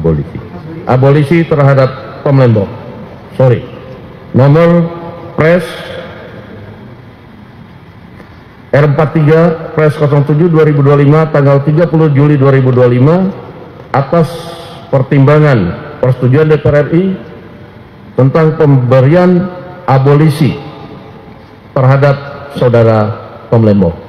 abolisi. Abolisi terhadap Tom Lembong. Nomor Pres R43 Pres 07 2025 tanggal 30 Juli 2025 atas pertimbangan persetujuan DPR RI tentang pemberian abolisi terhadap saudara Tom Lembong.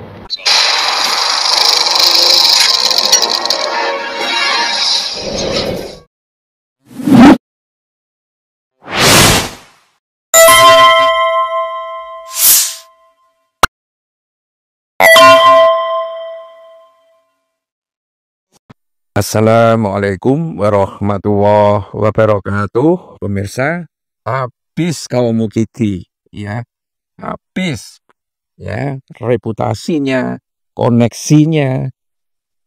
Assalamualaikum warahmatullahi wabarakatuh. Pemirsa, habis kaum mukidi, ya, habis, ya, reputasinya, koneksinya,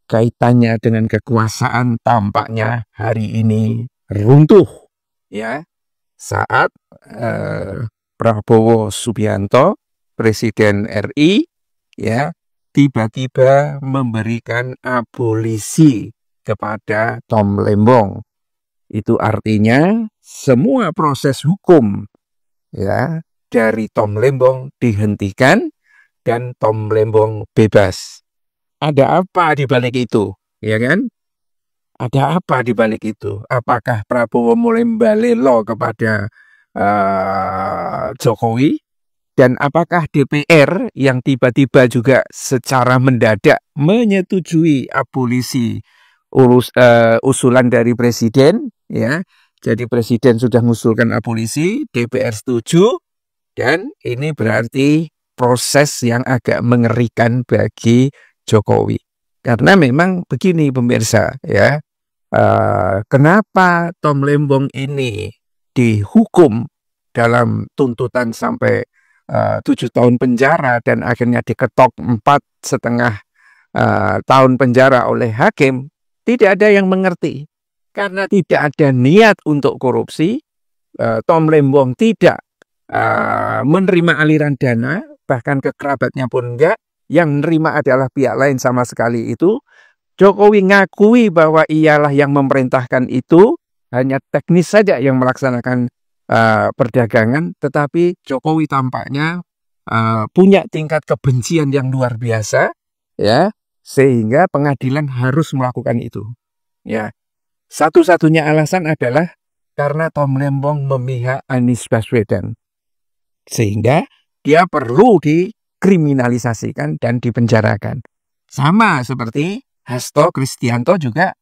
kaitannya dengan kekuasaan tampaknya hari ini runtuh, ya, saat Prabowo Subianto, Presiden RI, ya, tiba-tiba memberikan abolisi kepada Tom Lembong. Itu artinya semua proses hukum, ya, dari Tom Lembong dihentikan dan Tom Lembong bebas. Ada apa di balik itu, ya kan? Ada apa di balik itu? Apakah Prabowo mulai balelo kepada Jokowi? Dan apakah DPR yang tiba-tiba juga secara mendadak menyetujui abolisi usulan dari presiden, ya. Jadi presiden sudah mengusulkan abolisi, DPR setuju, dan ini berarti proses yang agak mengerikan bagi Jokowi. Karena memang begini pemirsa, ya, kenapa Tom Lembong ini dihukum dalam tuntutan sampai 7 tahun penjara dan akhirnya diketok 4,5 tahun penjara oleh hakim? Tidak ada yang mengerti. Karena tidak ada niat untuk korupsi, Tom Lembong tidak menerima aliran dana, bahkan ke kerabatnya pun enggak. Yang menerima adalah pihak lain sama sekali itu. Jokowi ngakui bahwa ialah yang memerintahkan itu, hanya teknis saja yang melaksanakan perdagangan, tetapi Jokowi tampaknya punya tingkat kebencian yang luar biasa, ya, sehingga pengadilan harus melakukan itu. Ya, satu-satunya alasan adalah karena Tom Lembong memihak Anies Baswedan, sehingga dia perlu dikriminalisasikan dan dipenjarakan. Sama seperti Hasto Kristianto juga,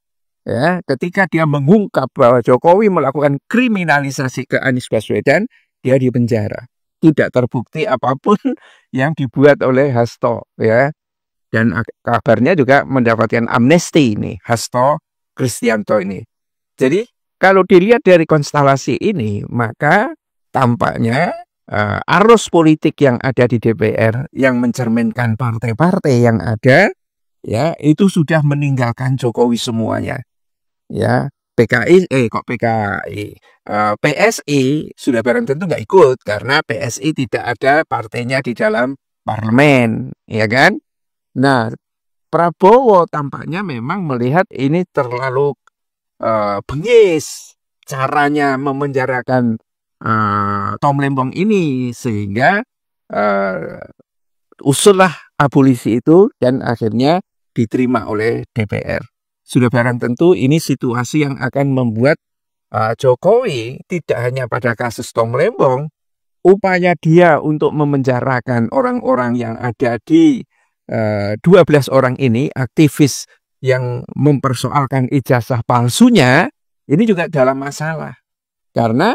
ya, ketika dia mengungkap bahwa Jokowi melakukan kriminalisasi ke Anies Baswedan, dia dipenjara. Tidak terbukti apapun yang dibuat oleh Hasto, ya. Dan kabarnya juga mendapatkan amnesti ini, Hasto Kristianto ini. Jadi kalau dilihat dari konstelasi ini, maka tampaknya arus politik yang ada di DPR yang mencerminkan partai-partai yang ada, ya, itu sudah meninggalkan Jokowi semuanya. Ya, PSI sudah barang tentu nggak ikut karena PSI tidak ada partainya di dalam parlemen, ya kan? Nah, Prabowo tampaknya memang melihat ini terlalu bengis caranya memenjarakan Tom Lembong ini, sehingga usullah abolisi itu dan akhirnya diterima oleh DPR. Sudah barang tentu ini situasi yang akan membuat Jokowi tidak hanya pada kasus Tom Lembong, upaya dia untuk memenjarakan orang-orang yang ada di 12 orang ini, aktivis yang mempersoalkan ijazah palsunya, ini juga dalam masalah. Karena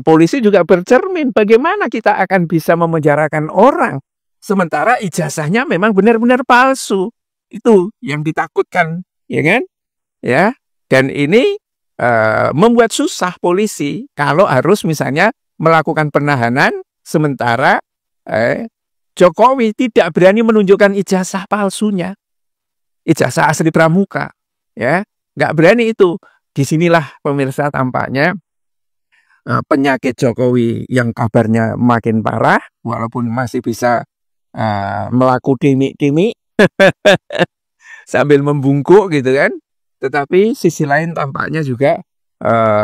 polisi juga bercermin bagaimana kita akan bisa memenjarakan orang sementara ijazahnya memang benar-benar palsu. Itu yang ditakutkan, ya kan? Ya, dan ini membuat susah polisi kalau harus misalnya melakukan penahanan sementara Jokowi tidak berani menunjukkan ijazah palsunya, ijazah asli pramuka, ya, nggak berani itu. Disinilah pemirsa tampaknya penyakit Jokowi yang kabarnya makin parah, walaupun masih bisa melaku dimi-dimi sambil membungkuk gitu kan. Tetapi sisi lain tampaknya juga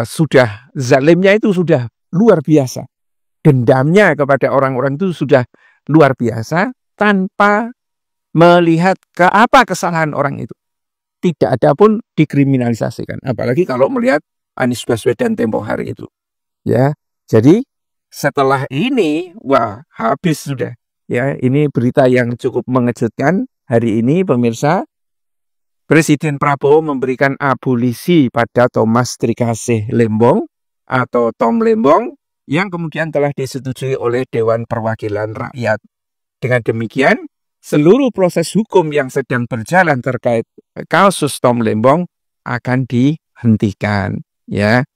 sudah zalimnya itu sudah luar biasa. Dendamnya kepada orang-orang itu sudah luar biasa tanpa melihat ke apa kesalahan orang itu. Tidak ada pun dikriminalisasikan. Apalagi kalau melihat Anies Baswedan tempo hari itu. Ya, jadi setelah ini, wah habis sudah. Ya, ini berita yang cukup mengejutkan hari ini, pemirsa. Presiden Prabowo memberikan abolisi pada Thomas Trikasih Lembong atau Tom Lembong yang kemudian telah disetujui oleh Dewan Perwakilan Rakyat. Dengan demikian, seluruh proses hukum yang sedang berjalan terkait kasus Tom Lembong akan dihentikan. Ya,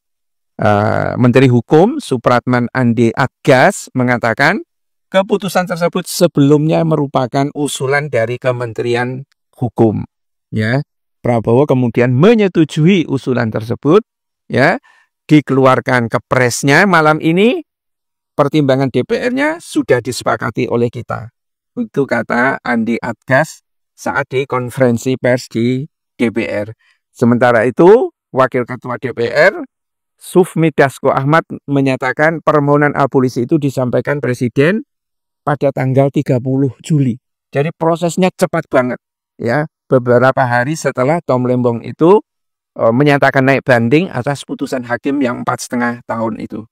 Menteri Hukum Supratman Andi Adgas mengatakan keputusan tersebut sebelumnya merupakan usulan dari Kementerian Hukum. Ya, Prabowo kemudian menyetujui usulan tersebut. Ya, dikeluarkan kepresnya malam ini. Pertimbangan DPR-nya sudah disepakati oleh kita. Itu kata Andi Adgas saat di konferensi pers di DPR. Sementara itu, Wakil Ketua DPR Sufmi Dasko Ahmad menyatakan permohonan abolisi itu disampaikan Presiden pada tanggal 30 Juli. Jadi prosesnya cepat banget. Ya, beberapa hari setelah Tom Lembong itu menyatakan naik banding atas putusan hakim yang 4,5 tahun itu.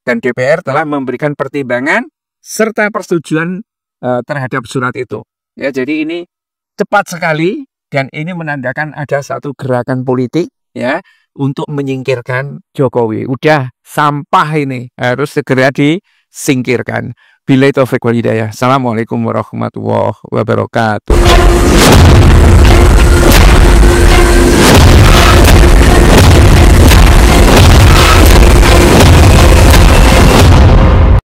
Dan DPR telah memberikan pertimbangan serta persetujuan terhadap surat itu. Ya, jadi ini cepat sekali dan ini menandakan ada satu gerakan politik ya untuk menyingkirkan Jokowi. Udah sampah ini harus segera disingkirkan. Billahi taufiq wal hidayah. Assalamualaikum warahmatullahi wabarakatuh.